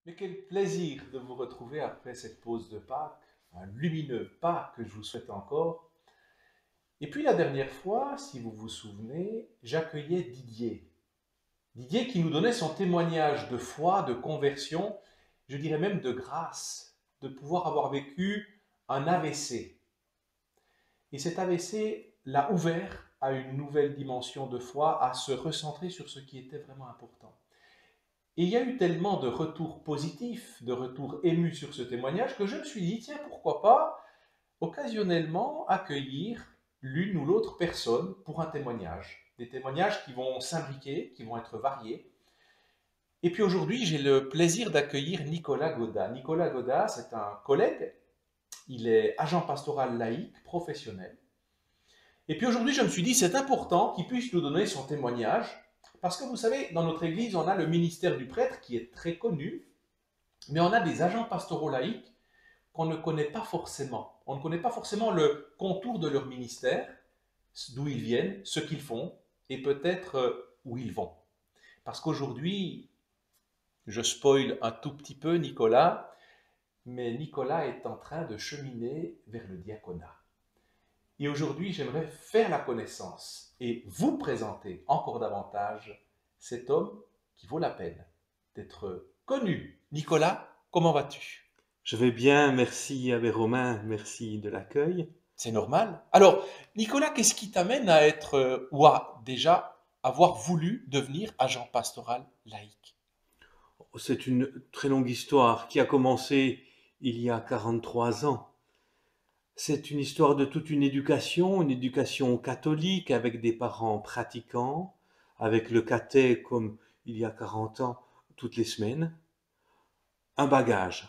Mais quel plaisir de vous retrouver après cette pause de Pâques, un lumineux Pâques que je vous souhaite encore. Et puis la dernière fois, si vous vous souvenez, j'accueillais Didier. Didier qui nous donnait son témoignage de foi, de conversion, je dirais même de grâce, de pouvoir avoir vécu un AVC. Et cet AVC l'a ouvert à une nouvelle dimension de foi, à se recentrer sur ce qui était vraiment important. Et il y a eu tellement de retours positifs, de retours émus sur ce témoignage que je me suis dit, tiens, pourquoi pas occasionnellement accueillir l'une ou l'autre personne pour un témoignage. Des témoignages qui vont s'imbriquer, qui vont être variés. Et puis aujourd'hui, j'ai le plaisir d'accueillir Nicolas Godin. Nicolas Godin, c'est un collègue, il est agent pastoral laïque professionnel. Et puis aujourd'hui, je me suis dit, c'est important qu'il puisse nous donner son témoignage, parce que vous savez, dans notre Église, on a le ministère du prêtre qui est très connu, mais on a des agents pastoraux laïques qu'on ne connaît pas forcément. On ne connaît pas forcément le contour de leur ministère, d'où ils viennent, ce qu'ils font, et peut-être où ils vont. Parce qu'aujourd'hui, je spoil un tout petit peu Nicolas, mais Nicolas est en train de cheminer vers le diaconat. Et aujourd'hui, j'aimerais faire la connaissance et vous présenter encore davantage cet homme qui vaut la peine d'être connu. Nicolas, comment vas-tu? Je vais bien, merci Abbé Romain, merci de l'accueil. C'est normal. Alors, Nicolas, qu'est-ce qui t'amène à être, ou à déjà avoir voulu devenir agent pastoral laïque? C'est une très longue histoire qui a commencé il y a 43 ans. C'est une histoire de toute une éducation catholique avec des parents pratiquants, avec le caté comme il y a 40 ans toutes les semaines. Un bagage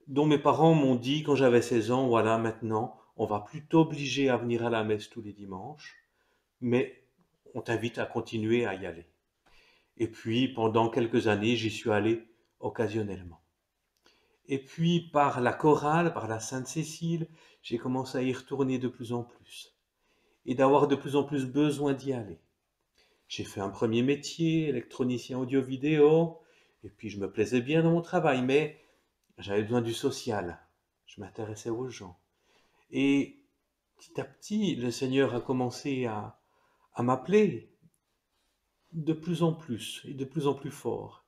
dont mes parents m'ont dit quand j'avais 16 ans, voilà, maintenant, on va plus t'obliger à venir à la messe tous les dimanches, mais on t'invite à continuer à y aller. Et puis, pendant quelques années, j'y suis allé occasionnellement. Et puis, par la chorale, par la Sainte-Cécile, j'ai commencé à y retourner de plus en plus. Et d'avoir de plus en plus besoin d'y aller. J'ai fait un premier métier, électronicien audio-vidéo, et puis je me plaisais bien dans mon travail, mais j'avais besoin du social. Je m'intéressais aux gens. Et petit à petit, le Seigneur a commencé à m'appeler de plus en plus et de plus en plus fort.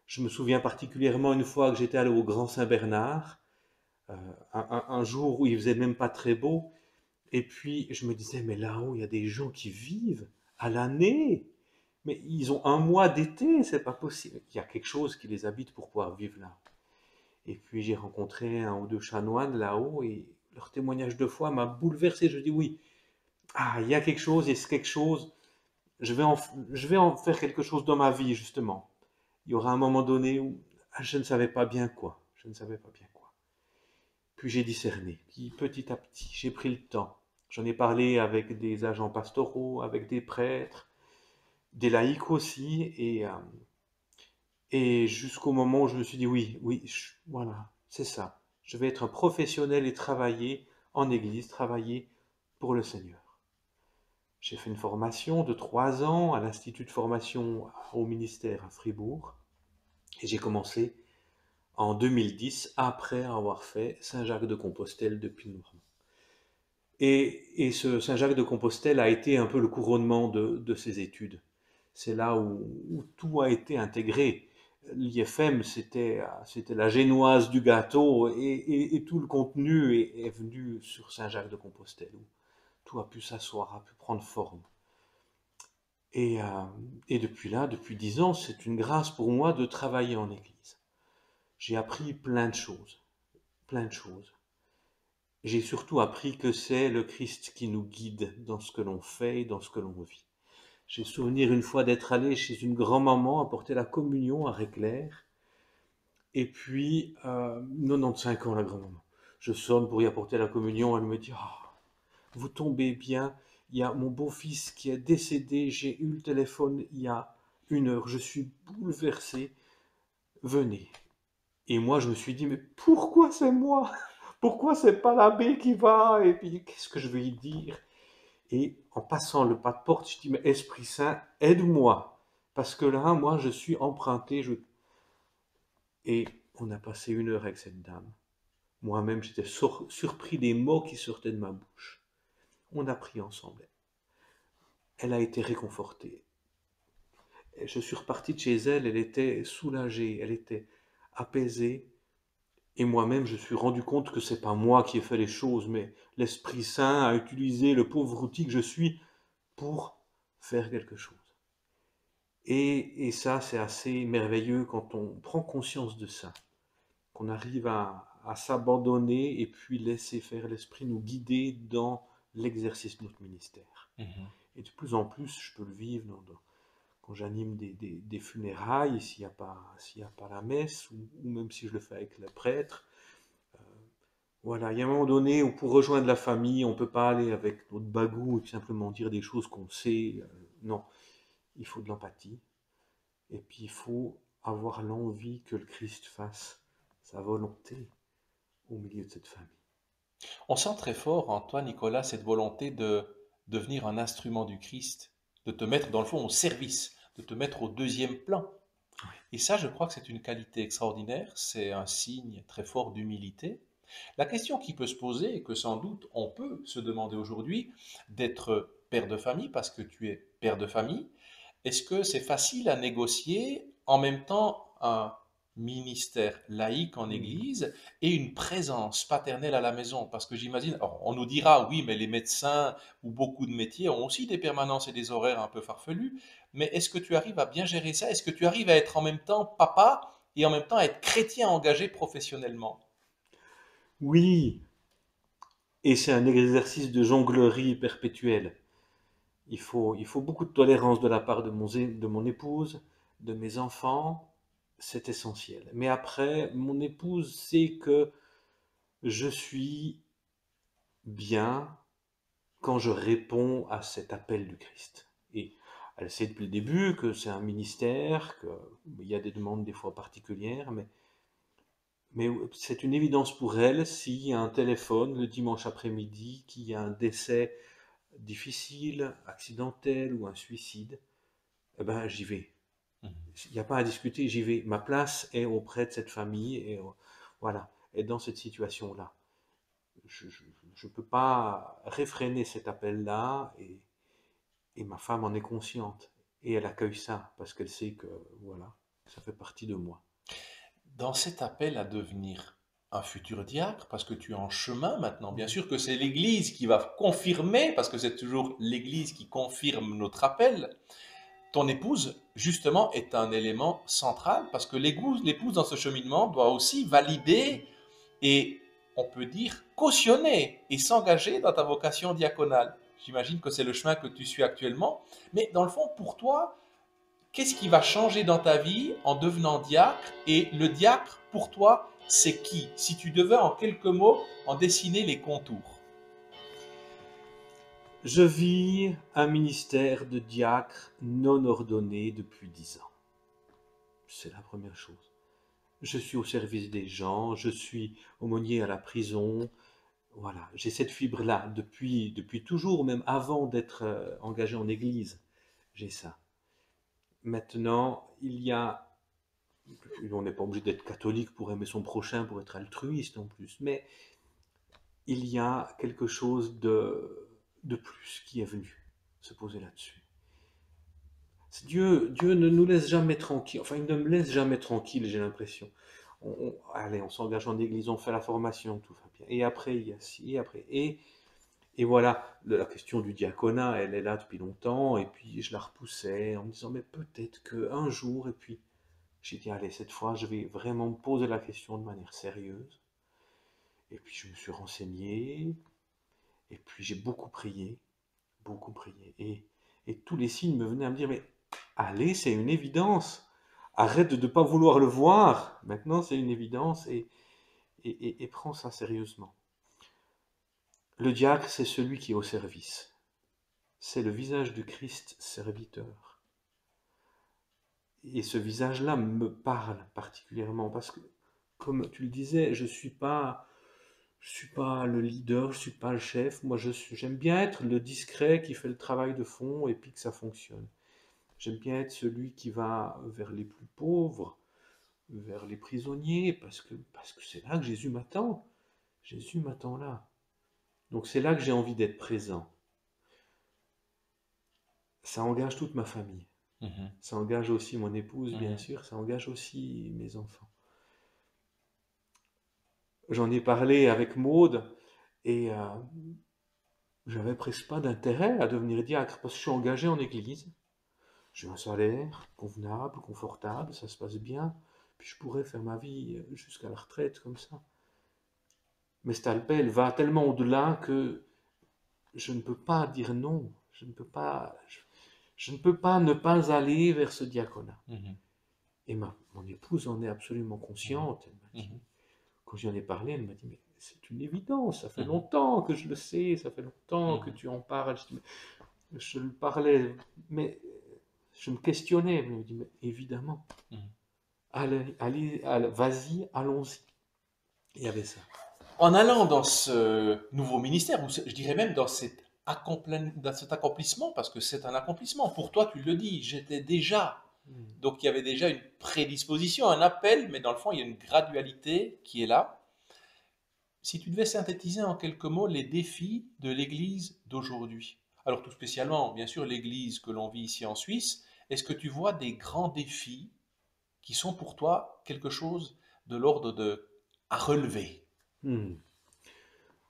Je me souviens particulièrement une fois que j'étais allé au Grand Saint-Bernard, euh, un jour où il faisait même pas très beau, et puis je me disais, mais là-haut, il y a des gens qui vivent à l'année, mais ils ont un mois d'été, c'est pas possible. Il y a quelque chose qui les habite pour pouvoir vivre là. Et puis j'ai rencontré un ou deux chanoines là-haut, et leur témoignage de foi m'a bouleversé. Je dis, oui, ah, il y a quelque chose, et c'est quelque chose, je vais en faire quelque chose dans ma vie, justement. Il y aura un moment donné où je ne savais pas bien quoi. Je ne savais pas bien quoi. Puis j'ai discerné. Puis petit à petit, j'ai pris le temps. J'en ai parlé avec des agents pastoraux, avec des prêtres, des laïcs aussi, et jusqu'au moment où je me suis dit oui, oui, voilà, c'est ça. Je vais être un professionnel et travailler en église, travailler pour le Seigneur. J'ai fait une formation de 3 ans à l'Institut de formation au ministère à Fribourg, et j'ai commencé en 2010, après avoir fait Saint-Jacques-de-Compostelle depuis Noirmont. Et ce Saint-Jacques-de-Compostelle a été un peu le couronnement de ces études. C'est là où tout a été intégré. L'IFM, c'était la génoise du gâteau, et tout le contenu est venu sur Saint-Jacques-de-Compostelle, où tout a pu s'asseoir, a pu prendre forme. Et, euh, et depuis là, depuis 10 ans, c'est une grâce pour moi de travailler en Église. J'ai appris plein de choses, plein de choses. J'ai surtout appris que c'est le Christ qui nous guide dans ce que l'on fait et dans ce que l'on vit. J'ai souvenir une fois d'être allé chez une grand-maman apporter la communion à Réclair, et puis 95 ans la grand-maman. Je sonne pour y apporter la communion, elle me dit ah, vous tombez bien, il y a mon beau-fils qui est décédé, j'ai eu le téléphone il y a 1 heure, je suis bouleversé, venez. Et moi je me suis dit mais pourquoi c'est moi? Pourquoi c'est pas l'abbé qui va? Et puis qu'est-ce que je vais y dire? Et en passant le pas de porte, je dis mais Esprit Saint, aide-moi. Parce que là, moi, je suis emprunté. Et on a passé 1 heure avec cette dame. Moi-même, j'étais surpris des mots qui sortaient de ma bouche. On a prié ensemble. Elle a été réconfortée. Et je suis reparti de chez elle, elle était soulagée, elle était apaisée. Et moi-même, je suis rendu compte que c'est pas moi qui ai fait les choses, mais l'Esprit Saint a utilisé le pauvre outil que je suis pour faire quelque chose. Et ça, c'est assez merveilleux quand on prend conscience de ça, qu'on arrive à s'abandonner et puis laisser faire l'Esprit nous guider dans l'exercice de notre ministère. Mhm. Et de plus en plus, je peux le vivre quand j'anime des funérailles, s'il y a pas la messe, ou même si je le fais avec le prêtre. Voilà, il y a un moment donné où pour rejoindre la famille, on ne peut pas aller avec notre bagou et puis simplement dire des choses qu'on sait. Non, il faut de l'empathie. Et puis il faut avoir l'envie que le Christ fasse sa volonté au milieu de cette famille. On sent très fort en toi, Nicolas, cette volonté de devenir un instrument du Christ, de te mettre dans le fond au service, de te mettre au deuxième plan. Oui. Et ça, je crois que c'est une qualité extraordinaire, c'est un signe très fort d'humilité. La question qui peut se poser, et que sans doute on peut se demander aujourd'hui, d'être père de famille, parce que tu es père de famille, est-ce que c'est facile à négocier en même temps un ministère laïque en Mm. Église et une présence paternelle à la maison? Parce que j'imagine, alors, on nous dira, oui, mais les médecins ou beaucoup de métiers ont aussi des permanences et des horaires un peu farfelus. Mais est-ce que tu arrives à bien gérer ça? Est-ce que tu arrives à être en même temps papa et en même temps à être chrétien engagé professionnellement? Oui, et c'est un exercice de jonglerie perpétuelle. Il faut beaucoup de tolérance de la part de mon épouse, de mes enfants, c'est essentiel. Mais après, mon épouse sait que je suis bien quand je réponds à cet appel du Christ. Et elle sait depuis le début que c'est un ministère, qu'il y a des demandes des fois particulières, mais c'est une évidence pour elle s'il y a un téléphone le dimanche après-midi, qu'il y a un décès difficile, accidentel ou un suicide, eh ben j'y vais. Mhm. Il n'y a pas à discuter, j'y vais. Ma place est auprès de cette famille et voilà. Et dans cette situation-là, je ne peux pas réfréner cet appel-là et ma femme en est consciente. Et elle accueille ça parce qu'elle sait que voilà, ça fait partie de moi. Dans cet appel à devenir un futur diacre, parce que tu es en chemin maintenant, bien sûr que c'est l'Église qui va confirmer, parce que c'est toujours l'Église qui confirme notre appel, ton épouse, justement, est un élément central, parce que l'épouse dans ce cheminement doit aussi valider et, on peut dire, cautionner et s'engager dans ta vocation diaconale. J'imagine que c'est le chemin que tu suis actuellement, mais dans le fond, pour toi, qu'est-ce qui va changer dans ta vie en devenant diacre? Et le diacre, pour toi, c'est qui? Si tu devais en quelques mots en dessiner les contours. Je vis un ministère de diacre non ordonné depuis 10 ans. C'est la première chose. Je suis au service des gens, je suis aumônier à la prison. Voilà, j'ai cette fibre-là depuis toujours, même avant d'être engagé en église. J'ai ça. Maintenant, on n'est pas obligé d'être catholique pour aimer son prochain, pour être altruiste en plus, mais il y a quelque chose de plus qui est venu se poser là-dessus. Dieu ne nous laisse jamais tranquille, enfin il ne me laisse jamais tranquille, j'ai l'impression. Allez, on s'engage en église, on fait la formation, tout va bien. Et après, il y a ci, et après. Et voilà, la question du diaconat, elle est là depuis longtemps, et puis je la repoussais en me disant, mais peut-être qu'un jour, et puis j'ai dit, allez, cette fois, je vais vraiment me poser la question de manière sérieuse. Et puis je me suis renseigné, et puis j'ai beaucoup prié, beaucoup prié. Et tous les signes me venaient à me dire, mais allez, c'est une évidence. Arrête de ne pas vouloir le voir. Maintenant, c'est une évidence et prends ça sérieusement. Le diacre, c'est celui qui est au service. C'est le visage du Christ serviteur. Et ce visage-là me parle particulièrement parce que, comme tu le disais, je suis pas le leader, je suis pas le chef. Moi, j'aime bien être le discret qui fait le travail de fond et puis que ça fonctionne. J'aime bien être celui qui va vers les plus pauvres, vers les prisonniers, parce que c'est là que Jésus m'attend. Jésus m'attend là. Donc c'est là que j'ai envie d'être présent. Ça engage toute ma famille. Mhm. Ça engage aussi mon épouse, bien Mhm. sûr. Ça engage aussi mes enfants. J'en ai parlé avec Maude et j'avais presque pas d'intérêt à devenir diacre parce que je suis engagé en église. J'ai un salaire convenable, confortable, ça se passe bien. Puis je pourrais faire ma vie jusqu'à la retraite comme ça. Mais cet appel va tellement au-delà que je ne peux pas dire non. Je ne peux pas ne pas aller vers ce diaconat. Mhm. Et mon épouse en est absolument consciente. Elle m'a dit, Mhm. quand j'en ai parlé, elle m'a dit, mais c'est une évidence, ça fait Mhm. longtemps que je le sais, ça fait longtemps que Mhm. tu en parles. Je dis, je le parlais, mais je me questionnais. Elle me dit, mais évidemment, Mhm. vas-y, allons-y. Il y avait ça. En allant dans ce nouveau ministère, ou je dirais même dans dans cet accomplissement, parce que c'est un accomplissement, pour toi, tu le dis, j'étais déjà. Donc il y avait déjà une prédisposition, un appel, mais dans le fond, il y a une gradualité qui est là. Si tu devais synthétiser en quelques mots les défis de l'Église d'aujourd'hui, alors tout spécialement, bien sûr, l'Église que l'on vit ici en Suisse, est-ce que tu vois des grands défis qui sont pour toi quelque chose de l'ordre de à relever? Hmm.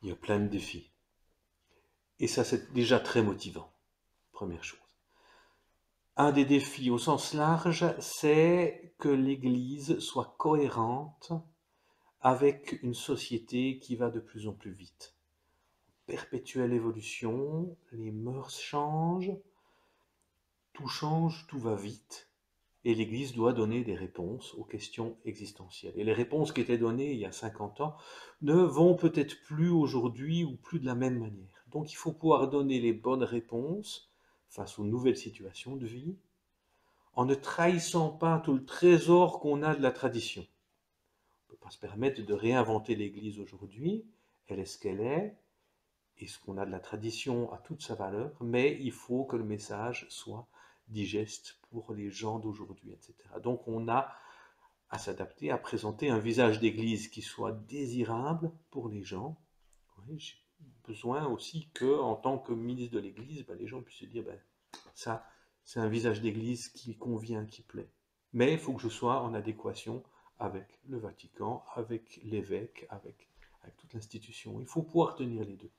Il y a plein de défis. Et ça, c'est déjà très motivant, première chose. Un des défis au sens large, c'est que l'Église soit cohérente avec une société qui va de plus en plus vite. Perpétuelle évolution, les mœurs changent, tout va vite. Et l'Église doit donner des réponses aux questions existentielles. Et les réponses qui étaient données il y a 50 ans ne vont peut-être plus aujourd'hui ou plus de la même manière. Donc il faut pouvoir donner les bonnes réponses face aux nouvelles situations de vie, en ne trahissant pas tout le trésor qu'on a de la tradition. On ne peut pas se permettre de réinventer l'Église aujourd'hui, elle est ce qu'elle est, et ce qu'on a de la tradition a toute sa valeur, mais il faut que le message soit digeste pour les gens d'aujourd'hui, etc. Donc on a à s'adapter, à présenter un visage d'église qui soit désirable pour les gens. Oui, j'ai besoin aussi que, en tant que ministre de l'église, ben, les gens puissent se dire, ben, ça, c'est un visage d'église qui convient, qui plaît. Mais il faut que je sois en adéquation avec le Vatican, avec l'évêque, avec toute l'institution. Il faut pouvoir tenir les deux.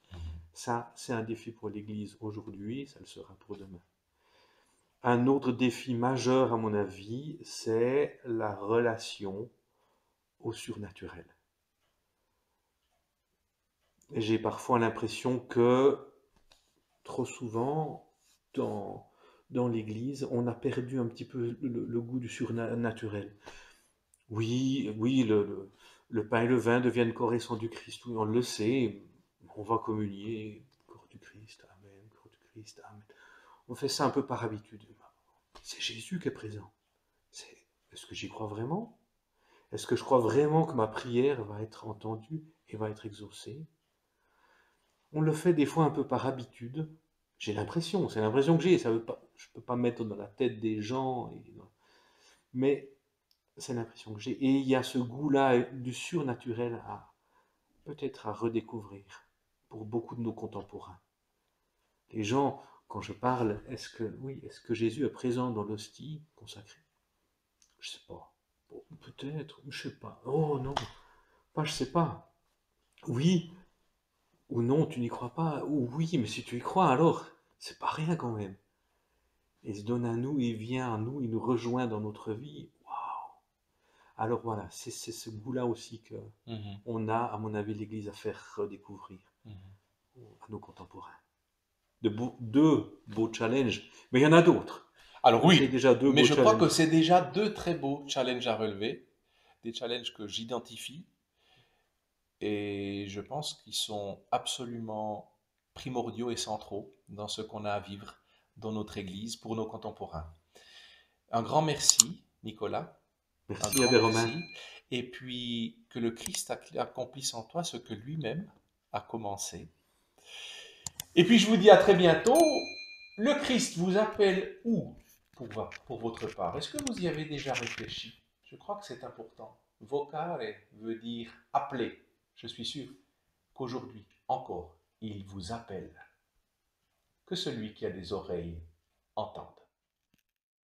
Ça, c'est un défi pour l'Église aujourd'hui, ça le sera pour demain. Un autre défi majeur, à mon avis, c'est la relation au surnaturel. J'ai parfois l'impression que, trop souvent, dans l'Église, on a perdu un petit peu le goût du surnaturel. Oui, oui, le pain et le vin deviennent corps et sang du Christ, oui, on le sait, on va communier, corps du Christ, Amen, corps du Christ, Amen. On fait ça un peu par habitude. C'est Jésus qui est présent. Est-ce que j'y crois vraiment? Est-ce que je crois vraiment que ma prière va être entendue et va être exaucée? On le fait des fois un peu par habitude. J'ai l'impression, c'est l'impression que j'ai. Ça veut pas, je ne peux pas mettre dans la tête des gens, mais c'est l'impression que j'ai. Et il y a ce goût-là du surnaturel peut-être à redécouvrir pour beaucoup de nos contemporains. Les gens, quand je parle, est-ce que Jésus est présent dans l'hostie consacrée? Je sais pas. Bon, peut-être, je sais pas. Oh non, pas je sais pas. Oui ou non, tu n'y crois pas. Ou oui, mais si tu y crois, alors c'est pas rien quand même. Il se donne à nous, il vient à nous, il nous rejoint dans notre vie. Waouh. Alors voilà, c'est ce goût-là aussi que Mhm. on a, à mon avis, l'Église à faire redécouvrir Mhm. à nos contemporains. Deux beaux challenges, mais il y en a d'autres. Alors J'ai oui, déjà deux mais beaux je crois que challenges. c'est déjà deux très beaux challenges à relever, des challenges que j'identifie et je pense qu'ils sont absolument primordiaux et centraux dans ce qu'on a à vivre dans notre Église pour nos contemporains. Un grand merci, Nicolas, un Merci, grand Abbé Romain. merci, et puis que le Christ accomplisse en toi ce que lui-même a commencé. Et puis je vous dis à très bientôt. Le Christ vous appelle où pour votre part? Est-ce que vous y avez déjà réfléchi? Je crois que c'est important. Vocare veut dire appeler. Je suis sûr qu'aujourd'hui encore, il vous appelle. Que celui qui a des oreilles entende.